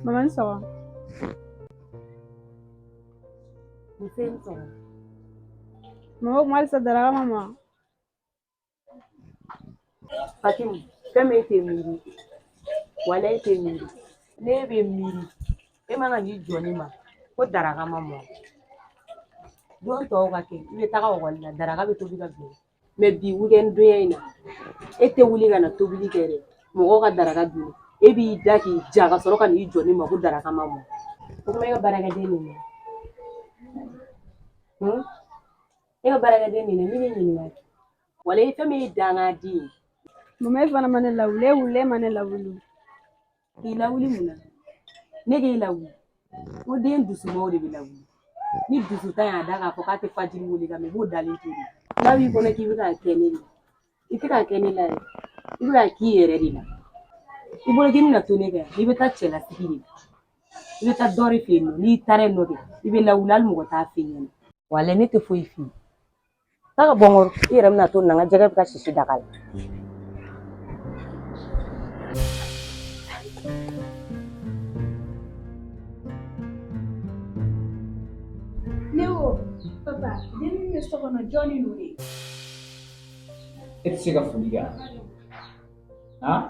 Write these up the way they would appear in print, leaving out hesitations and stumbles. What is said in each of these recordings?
Maman sawa. Musen sawa. Mama mal sadara mama. Fatim, kame te miri. Wala te miri. Ne be miri. E mana ni joni ma. Ko daraga mama. Don to ka ke. Ibe taga wala daraga be tobi ka bi. Me bi weekend do ina. E te wuli kana tobili kere. Mo ka daraga bi. E bi daki jaga soro kan ni joni ma ko daraga mama. Ko me ga baraga de ni. E ga baraga de ni ni. Wala e fami danga di. Mama fana mane lawule wule mane lawulu. Ila wuli muna. Nege ila wuli. O den dusu mo de bila wuli. Ni dusu ta ya daga ko ka te fajiri wuli ga me bo dalin tiri. Na wi ko na ki ka kenini. Iti ka kenila. Ibu ka ki yere dina. Ibu ki na to nega. Ibe ta chela sikini. Ibe ta dori fino. Ni tare no de. Ibe la wulal mo ta fini. Wala ne te foi fi. Taka bongor yere na to na jaga ka shishi dakal. Leo, papa, demi ne sokono Johnny Nuri. It's sick of Fuliga. Huh?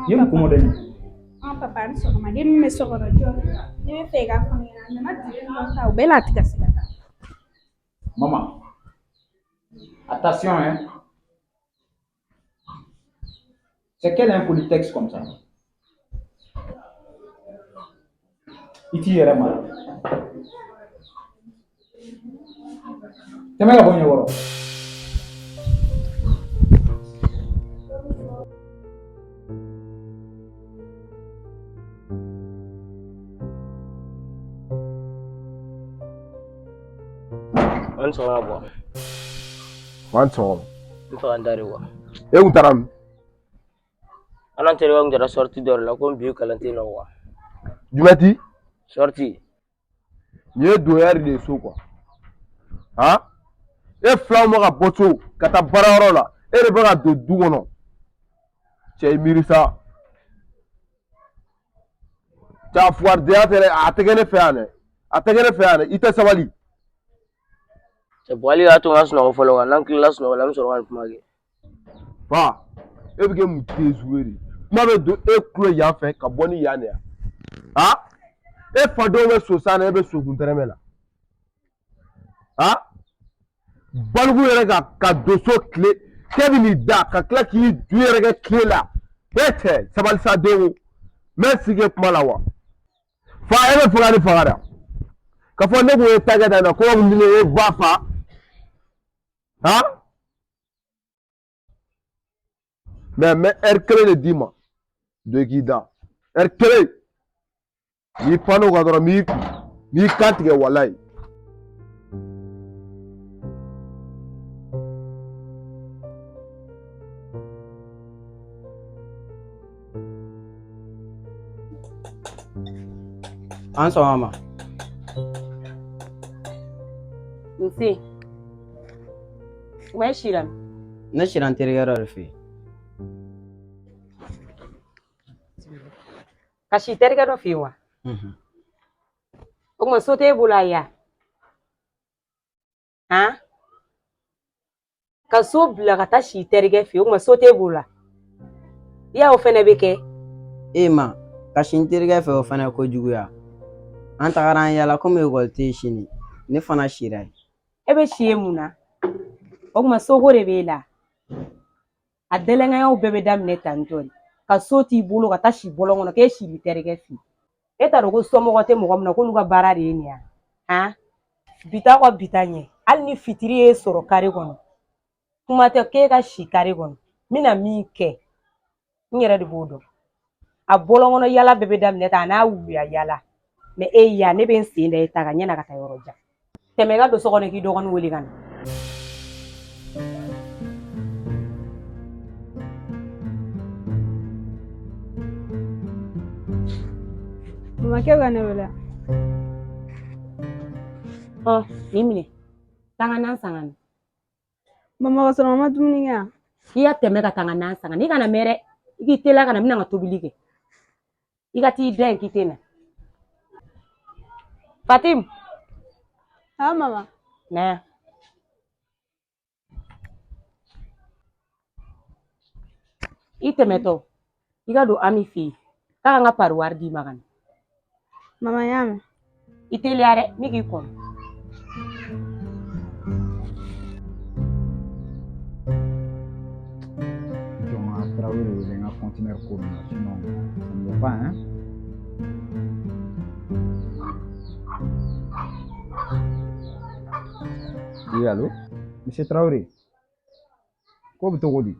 You come on. Papa, ne sokono demi ne sokono Johnny. Ne fega fani na na tiri no ta bela tikasi. Maman, attention, hein. C'est quel impolitexte comme ça? Iti yere mal. Teme ka bonye woro. An sɔgɔma bɔ. Wan sɔgɔma. N fɛ ka n dari wa. E kun taara min? Ala teriba kun kɛra sortie dɔ de la ko n bi kalan tɛ nɔ wa. Jumɛn ti? Sortie. Nin ye doyari de ye so quoi. Han? E filaw bɛ ka bɔ so ka taa baarayɔrɔ la e de bɛ ka don du kɔnɔ. Cɛ i miiri sa. Cɛ fugaridenya tɛ dɛ a tɛ kɛ ne fɛ yan dɛ a tɛ kɛ ne fɛ yan dɛ i tɛ sabali. Cɛ bɔli y'a to n ka sunɔgɔ fɔlɔ kan n'an tilala sunɔgɔ la an bɛ sɔrɔ ka kuma kɛ. Fa e bɛ kɛ mun déjoué de ye. Kuma bɛ don e tulo yan fɛ ka bɔ ni yan de yan. Han? E fadenw bɛ so san na e bɛ so kun tɛrɛmɛ la. Han? Baliku yɛrɛ ka don so tile k'e bɛ n'i da ka tila k'i ju yɛrɛ kɛ tile la. E tɛ sabali sa den o. N bɛ sigi kuma la wa. Fa e bɛ fɛ ka ne faga da. Ka fɔ ne kun ye ta kɛ tan na ko mun ne ye ba fa. Han? Mais n bɛ heure kelen de d'i ma. Don k'i da. Heure kelen. N'i pan o kan dɔrɔn n'i kan tigɛ walayi. An sɔgɔma. Nse. Wa shiram. Ne sira n terikɛ dɔ de fɛ yen. Ka si terikɛ dɔ fɛ yen wa? O kuma so t'e bolo a ya? Han? Ka so bila ka taa si terikɛ fɛ yen o kuma so t'e bolo la? I y'a o fɛnɛ bɛ kɛ? E ma ka si n terikɛ fɛ o fana ye kojuguya. An tagara an yala komi ekɔli tɛ yen sini ne fana sira yen. E bɛ si ye mun na? O kuma soko de b'e la. A dɛlɛŋayaw bɛɛ bɛ daminɛ tantɔ de. Ka so t'i bolo ka taa si bɔlɔn kɔnɔ k'e si b'i terikɛ fɛ yen. E t'a dɔn ko somɔgɔ tɛ mɔgɔ min na k'olu ka baara de ye nin ye wa? Han? Bita ka bita ɲɛ. Hali ni fitiri y'e sɔrɔ kare kɔnɔ. Kuma tɛ k'e ka si kare kɔnɔ. N bɛna min kɛ n yɛrɛ de b'o dɔn. A bɔlɔn kɔnɔ yala bɛɛ bɛ daminɛ tan a n'a wuluya yala. Mais e ya ne bɛ n sen da e ta kan ɲɛna ka taa yɔrɔ jan. Tɛmɛ i ka don so kɔnɔ k'i dɔgɔnin wele ka na. Mama kɛ ka ne wele. Nin minɛ. Taa n ka nan san ka na. Mama ka sɔrɔ mama dumuni kɛ. I y'a tɛmɛ ka taa n ka nan san ka na. I kana mɛn dɛ. I k'i teliya ka na n bɛna n ka tobili kɛ i ka t'i da yen k'i tɛ na Fatim Ah, maman. na yan i tɛmɛtɔ i ka don Ami fɛ yen k'a ka n ka pari wari d'i ma ka na Maman y'a mɛn. i teliya dɛ ne k'i kɔnɔ Donc, Traoré, il va continuer comme ça, sinon, ça ne va pas, hein. Oui, allô? Monsieur Traoré, quoi vous dit?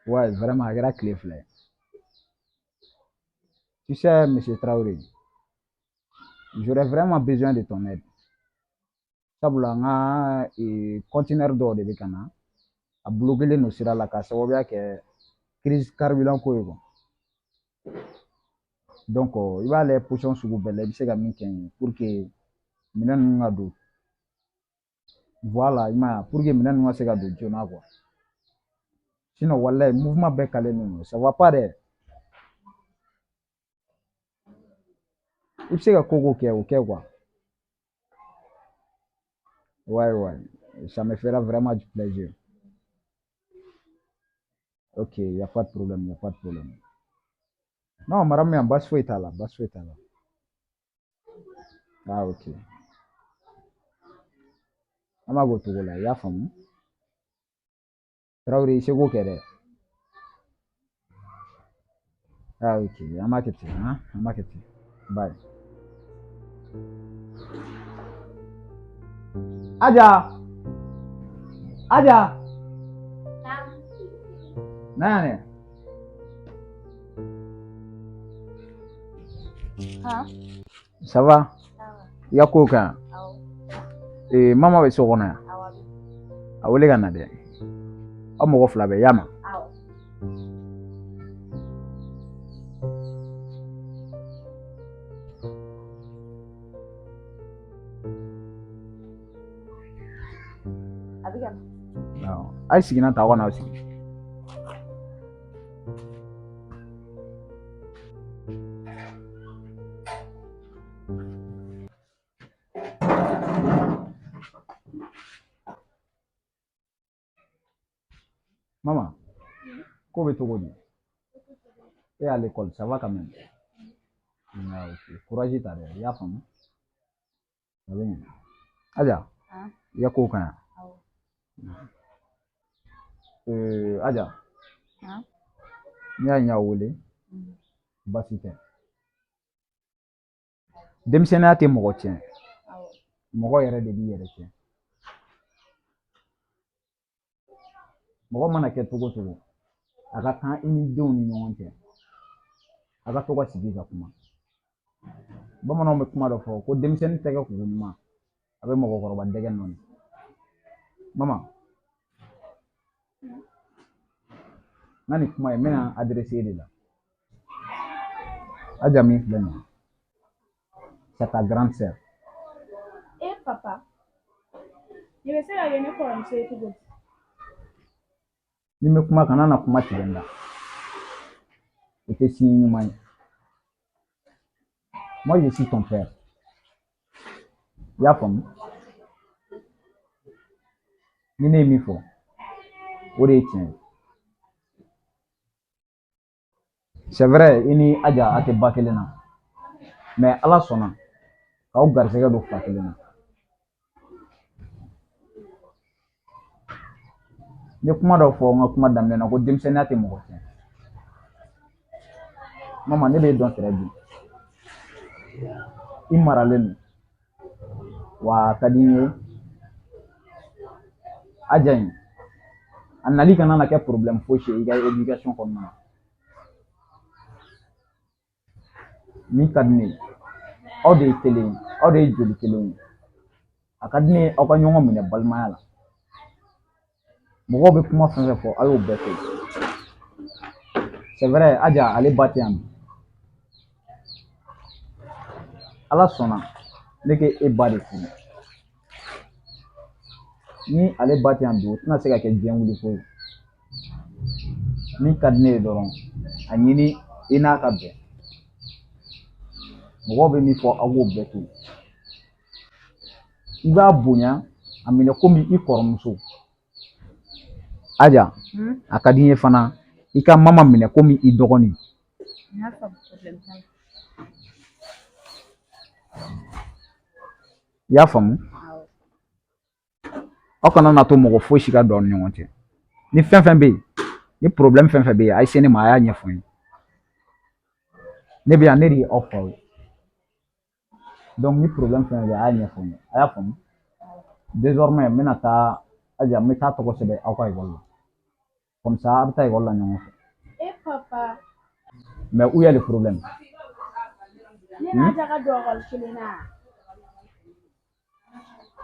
Ouais, vraiment, il y a la clé fleur. Tu sais, monsieur Traoré, j'aurais vraiment besoin de ton aide. Sabula nga conteneur dɔw de bɛ ka na a bloquelen no sira la k'a sababuya kɛ crise carburant ko ye quoi. Donc i b'a lajɛ position sugu bɛɛ la i bɛ se ka min kɛ n ye pour que minɛn ninnu ka don voilà i m'a ye pour que minɛn ninnu ka se ka don joona quoi. Sinon walayi mouvement bɛɛ kalen don ça va pas dɛ. I bɛ se ka ko kɛ o kɛ quoi. Ouais, ça me fera vraiment du plaisir. Ok, il n'y a pas de problème, il n'y a pas de problème. Non, madame, il basse foyi t'a la, basse foyi t'a la. Ah, ok. An b'a k'o cogo la, i y'a faamu? Traoré, i seko kɛ dɛ. Ah, ok, an b'a kɛ ten, hein? An b'a kɛ ten. Bye. Aja! Nani? Ah. Ça va? I ka kow ka ɲi? Awɔ. Mama bɛ so kɔnɔ yan? Awɔ. A wele ka na dɛ. Aw mɔgɔ fila bɛ y'a ma? Awɔ. A bɛ ka na. Awɔ. A' ye siginan ta aw ka n'aw sigi. Maman, ko bɛ cogo di? E à l'école, ça va quand même? Ah, ok. Courage ta dɛ, i y'a faamu? A bɛ ɲɛ. Aja, i ka kow ka ɲi? Awɔ. Aja, n y'a ɲɛ wele, baasi tɛ. Denmisɛnninya tɛ mɔgɔ tiɲɛ, mɔgɔ yɛrɛ de b'i yɛrɛ tiɲɛ. Mɔgɔ mana kɛ cogo o cogo a ka kan i ni denw ni ɲɔgɔn cɛ a ka to ka sigi ka kuma. Bamananw bɛ kuma dɔ fɔ ko denmisɛnnin tɛgɛ kugu ɲuman a bɛ mɔgɔkɔrɔba dɛgɛ nɔni. Mama, n ka nin kuma ye n bɛna adressé e de la. Aja min filɛ nin ye, c'est ta grande sœur. Eh, papa. I bɛ se ka kɛ ne kɔrɔmuso ye cogo di? Ni n bɛ kuma kana na kuma tigɛ n da. O tɛ sini ɲuman ye. Moi, je suis ton père. I y'a faamu? Ni ne ye min fɔ o de ye tiɲɛ ye. C'est vrai i ni Aja a tɛ ba kelen na mais Ala sɔnna k'aw garisɛgɛ don fa kelen na. N ye kuma dɔ fɔ n ka kuma daminɛ na ko denmisɛnninya tɛ mɔgɔ tiɲɛ. Mama, ne b'e dɔn très bien. I maralen don wa a ka di n ye Aja in a nali kana na kɛ problème fosi ye i ka éducation kɔnɔna na. Min ka di ne ye aw de ye kelen ye aw de ye joli kelen ye a ka di ne ye aw ka ɲɔgɔn minɛ balimaya la. Mɔgɔw bɛ kuma fɛn fɛn fɔ a y'o bɛɛ kɛ. C'est vrai Aja ale ba tɛ yan bi. Ala sɔnna ne k'e ba de furu. Ni ale ba tɛ yan bi o tɛna se ka kɛ diɲɛ wuli ko ye. min ka di ne ye dɔrɔn a ɲini i n'a ka bɛn mɔgɔw bɛ min fɔ aw b'o bɛɛ to i b'a bonya a minɛ komi i kɔrɔmuso aja a ka di n ye fana i ka mama minɛ komi i dɔgɔnin N y'a faamu problème t'a la. i y'a faamu aw kana na to mɔgɔ fosi ka don aw ni ɲɔgɔn cɛ ni fɛn fɛn bɛ yen ni problème fɛn fɛn bɛ yen a ye se ne ma a y'a ɲɛfɔ n ye ne bɛ yan ne de ye aw fa ye donc ni problème fɛn fɛn bɛ yen a y'a ɲɛfɔ n ye a y'a faamu désormais n bɛna taa aja n bɛ taa tɔgɔ sɛbɛn aw ka école la comme ça a bɛ taa école la ɲɔgɔn fɛ Eh papa, mais où est le problème ne n'a jaga don école kelen na.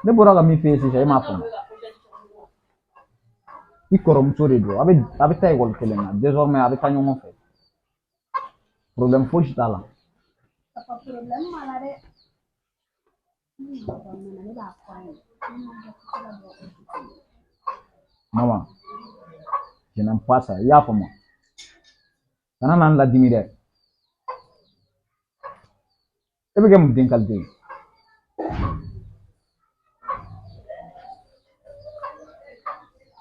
ne bɔra ka min f'e ye sisan e m'a faamu i kɔrɔmuso de don a bɛ taa école kelen na désormais a bɛ taa ɲɔgɔn fɛ problème fosi t'a la Papa problème b'a la dɛ. Ne b'a fɔ a ye. maman je n'aime pas ça i y'a faamu kana na n ladimi dɛ e bɛ kɛ mun den qualité ye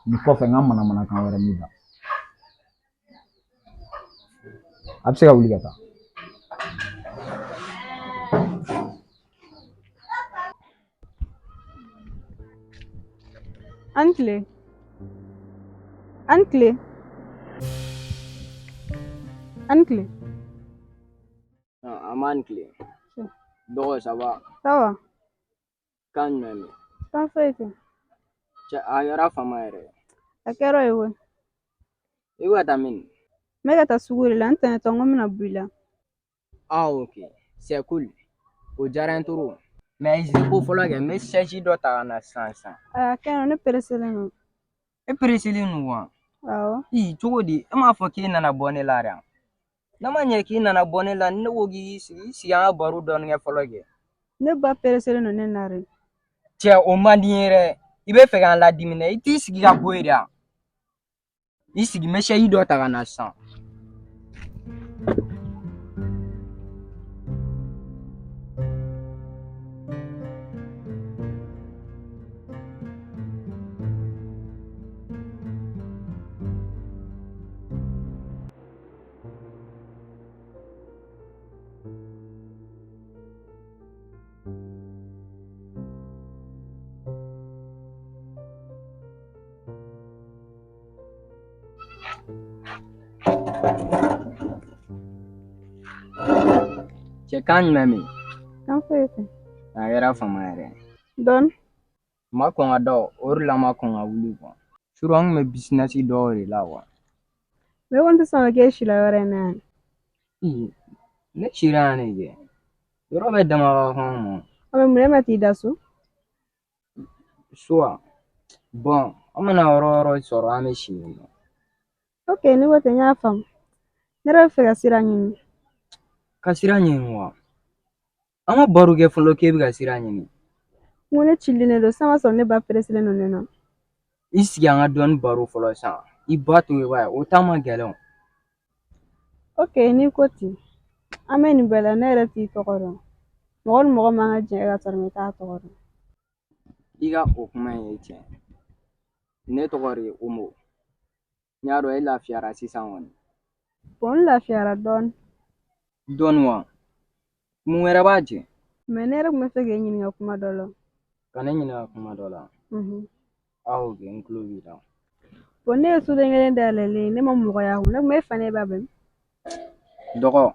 nin kɔfɛ n ka manamanakan wɛrɛ m'i da a bɛ se ka wuli ka taa Antle. Antle. Antle. Aman clé. Dɔgɔ ça va? Ça va? Kan jumɛn bɛ? Kan foyi tɛ. Cɛ a kɛra fama yɛrɛ. A kɛra o ye koyi. I bɛ ka taa min? N bɛ ka taa sugu de la n tɛmɛtɔ n ko n bɛna bɔ i la. Ah ok, c'est cool. O diyara n trop. Mais ko fɔlɔ kɛ n bɛ sɛsi dɔ ta ka na sisan sisan. A kɛ ne pereselen don. E pereselen don wa? Awɔ. I cogo di? E m'a fɔ k'e nana bɔ ne la yan. Ne ma ɲɛ k'i nana bɔ ne la ne ko k'i sigi an ka baro dɔɔni kɛ fɔlɔ kɛ. Ne ba pereselen don ne nare. Cɛ o man di n ye dɛ. I bɛ fɛ k'an ladimi dɛ. I t'i sigi ka bɔ yen dɛ. I sigi n bɛ sɛsi dɔ ta ka na sisan. Cɛ kan jumɛn bɛ yen? Kan foyi tɛ. A kɛra fama yɛrɛ. Dɔɔni. N ma kɔn ka da o de la n ma kɔn ka wuli kuwa. Surɔ n kun bɛ business dɔw de la kuwa. Ne ko n tɛ sɔn ka k'e sila yɔrɔ in na yan. Ne sira yan ne kɛ. Yɔrɔ bɛ dama ka kan ma. Mun ne ma t'i da so? So a? Bon, an mana yɔrɔ yɔrɔ sɔrɔ an bɛ si yen nɔ. Ok, ni ko ten n y'a faamu. Ne yɛrɛ bɛ fɛ ka sira ɲini. Ka sira ɲini wa? An ka baro kɛ fɔlɔ k'e bɛ ka sira ɲini. N ko ne cilen don san b'a sɔrɔ ne ba pereselen don ne na. I sigi an ka dɔɔni baro fɔlɔ san. I ba to yen wa? O ta ma gɛlɛn o. Ok, n'i ko ten. An bɛ nin bɛɛ la ne yɛrɛ t'i tɔgɔ dɔn. Mɔgɔ ni mɔgɔ man ka jɛ ka sɔrɔ i t'a tɔgɔ dɔn. I ka o kuma in ye tiɲɛ. Ne tɔgɔ de ye Omo. N y'a dɔn e lafiyara sisan kɔni. Bon n lafiyara dɔɔni. Dɔɔni wa? Mun wɛrɛ b'a jɛ? Mais ne yɛrɛ tun bɛ fɛ k'e ɲininka kuma dɔ la. Ka ne ɲininka kuma dɔ la. Ah ok, n tulo b'i la. Bon ne ye soden kelen dayɛlɛlen ne ma mɔgɔ y'a kun ne tun bɛ fɛ ne ba bɛn. Dɔgɔ,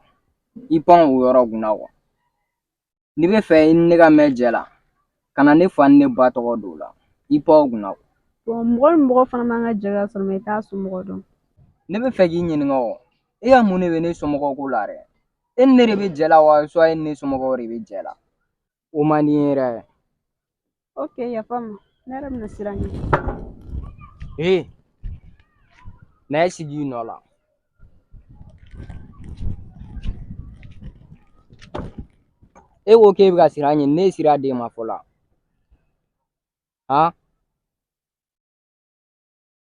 i pan o yɔrɔ kunna kuwa. N'i bɛ fɛ i ni ne ka mɛn jɛ la, ka na ne fa ni ne ba tɔgɔ don o la. I pan o kunna. Bon mɔgɔ ni mɔgɔ fana man ka jɛ ka sɔrɔ i t'a somɔgɔ dɔn. Ne bɛ fɛ k'i ɲininka o. E ka mun de bɛ ne somɔgɔw ko la dɛ? E ni ne de bɛ jɛ la wa soit e ni ne somɔgɔw de bɛ jɛ la? O man di n ye dɛ. Ok, yafa n ma. Ne yɛrɛ bɛna sira ɲini. Na e sigi i nɔ la. E ko k'e bɛ ka sira ɲini ne ye sira d'e ma fɔlɔ.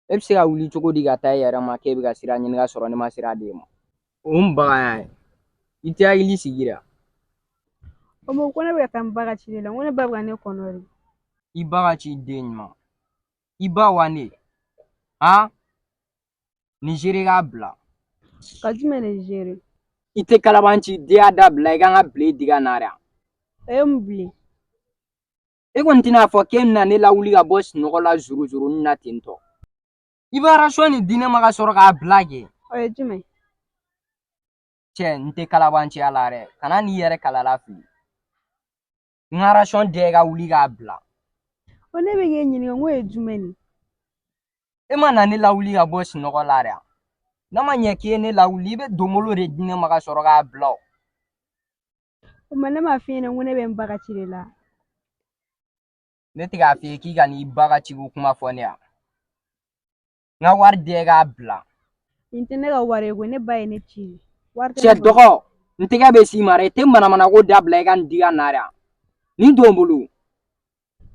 E bɛ se ka wuli cogo di ka taa i yɛrɛ ma k'e bɛ ka sira ɲini ka sɔrɔ ne ma sira d'e ma o bagan ye i tɛ hakili sigi dɛ O ma ko ne bɛ ka taa n ba ka cili la n ko ne ba bɛ ka ne kɔnɔ de. i ba ka ci den ɲuman i ba wa ne nin seere k'a bila Ka jumɛn de gere? i tɛ kalaban ci den y'a dabila i kan ka bilen diga na dɛ A ye mun bilen? e kɔni tɛna fɔ k'e bɛna ne lawuli ka bɔ sunɔgɔ la zuruzurunin na ten tɔ i bɛ arasɔn nin di ne ma ka sɔrɔ k'a bila kɛ O ye jumɛn? cɛ n tɛ kalaban ciya la dɛ kana n'i yɛrɛ kalala fili n ka arasɔn dɛ ka wuli k'a bila O ne bɛ k'e ɲininka n ko ye jumɛn ni? e ma na ne lawuli ka bɔ sunɔgɔ la dɛ n'a ma ɲɛ k'i ye ne lawuli i bɛ donbolo de di ne ma ka sɔrɔ k'a bila o O ma ne m'a f'i ɲɛna n ko ne bɛ n ba ka cili la. ne tɛ k'a f'i ye k'i ka n'i ba ka ciko kuma fɔ ne yan n ka wari dɛ k'a bila Nin tɛ ne ka wari ye koyi ne ba ye ne ci. Wari tɛ cɛ ne bolo. dɔgɔ n tɛgɛ bɛ s'i ma dɛ i tɛ manamana ko dabila i ka nin diga na dɛ nin don bolo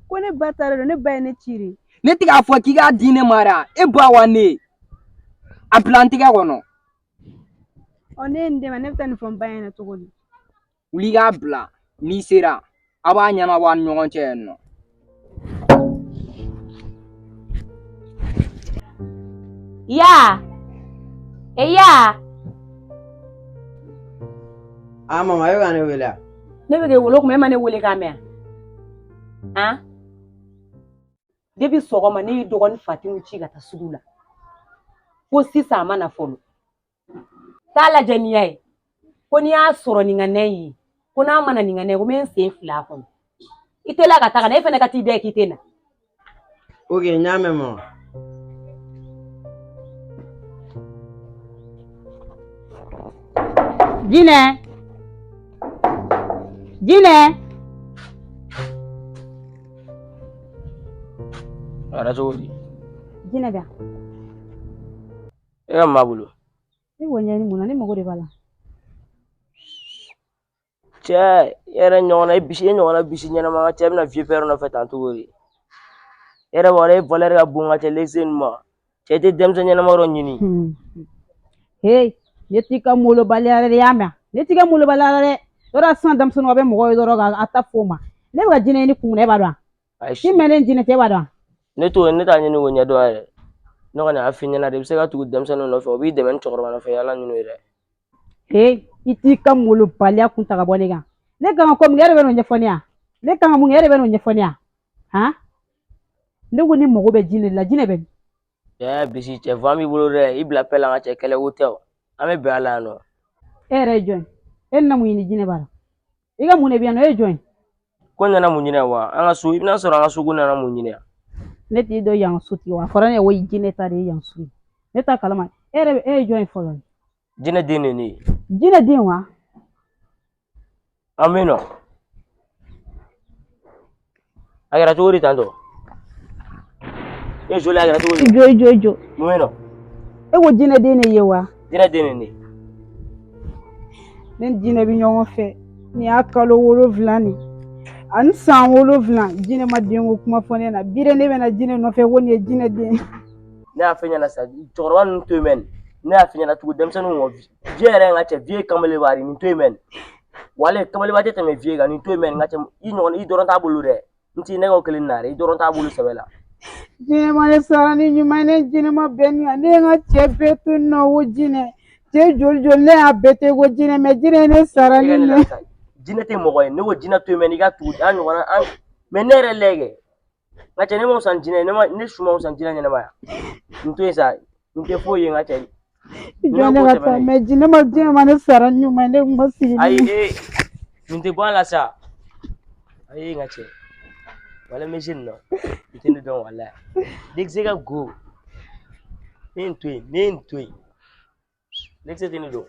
Ko ne ba ta don ne ba ye ne ci de. ne tɛ k'a fɔ k'i k'a di ne ma dɛ e ba wa ne a bila n tɛgɛ kɔnɔ Ɔ ne ye nin dɛmɛ ne bɛ taa nin fɔ n ba ɲɛna cogo di? wuli k'a bila n'i sera a b'a ɲɛnabɔ a ni ɲɔgɔn cɛ yen nɔ Ya! Ya! Mama, e bɛ ka ne wele a? Ne bɛ k'e wele o kuma e ma ne wele k'a mɛn wa? Depuis sɔgɔma ne y'i dɔgɔnin Fatimu ci ka taa sugu la fo sisan a ma na fɔlɔ t'a lajɛ n'i y'a ye ko n'i y'a sɔrɔ nin ka nɛ ye ko n'a ma na nin ka nɛ ko n bɛ n sen fila a kɔnɔ i teliya ka taga na e fana ka t'i da k'i tɛ na. Ok, n y'a mɛn mama. Jinɛ Jinɛ Ara cogo di? Jinɛ bɛ yan. E ka maa bolo? Ne ko ɲɛɲini mun na ne mago de b'a la. Cɛ yɛrɛ ɲɔgɔnna e ɲɔgɔnna bisi ɲɛnama ka cɛ bɛna vieux père nɔfɛ tan cogo di? E yɛrɛ b'a dɔn e valeur ka bon ka cɛ lexe ninnu ma cɛ i tɛ denmisɛn ɲɛnama dɔ ɲini. Hey, ne t'i ka molobaliya dɛ i y'a mɛn ne t'i ka molobaliya dɛ yɔrɔ sisan denmisɛnninw bɛ mɔgɔ ye dɔrɔn a ta f'o ma ne bɛ ka jinɛ ɲini kun e b'a dɔn Ayi ni mɛ ne jinɛ tɛ e b'a dɔn ne t'a ɲini k'o ɲɛdɔn yɛrɛ ne kɔni y'a f'i ɲɛna de i bɛ se ka tugu denmisɛnninw nɔfɛ o b'i dɛmɛ ni cɛkɔrɔba nɔfɛ yala ɲini ye dɛ. Hey, i t'i ka molobaliya kun ta ka bɔ ne kan ne kan ka ko min kɛ e de bɛ n'o ɲɛfɔ ne yan ne kan ka mun kɛ e de bɛ n'o ɲɛfɔ ne yan ne ko ni mago bɛ jinɛ la jinɛ bɛ min. Bisi cɛ fan b'i bolo dɛ i bila pɛɛ la an ka cɛ kɛlɛ ko tɛ o an bɛ bɛn a la yan nɔ. E yɛrɛ ye jɔn ye e na mun ɲini jinɛ b'a la i ka mun de bɛ yan nɔ e ye jɔn ye. Ko nana mun ɲinɛ wa an ka so i bɛna sɔrɔ an ka so ko nana mun ɲinɛ yan. Ne t'i dɔn yan sotigi wa a fɔra ne ye ko jinɛ ta de ye yan so ye ne ta kalama e ye jɔn ye fɔlɔ. Jinɛ den de ne ye. Jinɛ den wa. An bɛ yen nɔ a kɛra cogo di tantɔ e joli a kɛra cogo di. I jɔ. Mun bɛ yen nɔ. E ko jinɛ den ne ye wa. Jinɛ den de ne ye. Ne ni jinɛ bɛ ɲɔgɔn fɛ nin y'a kalo 7 nin ani san 7 jinɛ ma denko kuma fɔ ne na bi de ne bɛna jinɛ nɔfɛ ko nin ye jinɛ den. Ne y'a f'i ɲɛna sisan cɛkɔrɔba ninnu to yen mɛ ne y'a f'i ɲɛna tugu denmisɛnninw kɔ vieux yɛrɛ ye n ka cɛ vieux kamalen nin to yen mɛ wale kamaleba tɛ tɛmɛ vieux kan nin to yen mɛ n ka cɛ i dɔrɔn t'a bolo dɛ n t'i nɛgɛw kelen na dɛ i dɔrɔn t'a bolo sɛbɛ la. Jinɛ ma ne sara ni ɲuman ne jinɛ ma bɛn ni ne ye n ka cɛ bɛɛ to yen nɔ ko jinɛ cɛ joli ne y'a bɛɛ to yen ko jinɛ mɛ jinɛ ye ne sara ni ne. Jinɛ tɛ mɔgɔ ye ne ko jinɛ to yen mɛ n'i ka tugu an ɲɔgɔnna mɛ ne yɛrɛ lajɛ n ka cɛ ne m'o san jinɛ ne su m'o san jinɛ ɲɛnama yan nin to yen sa nin tɛ foyi ye n ka cɛ. Jɔn ne ka taa mɛ jinɛ ma ne sara ni ɲuman ne kun ma sigi. Ayi nin tɛ bɔ a la sa ayi n ka cɛ wala mɛ nin nɔ i tɛ ne dɔn wala lexe ka go ne ye nin to yen ne ye nin to yen lexe tɛ ne dɔn.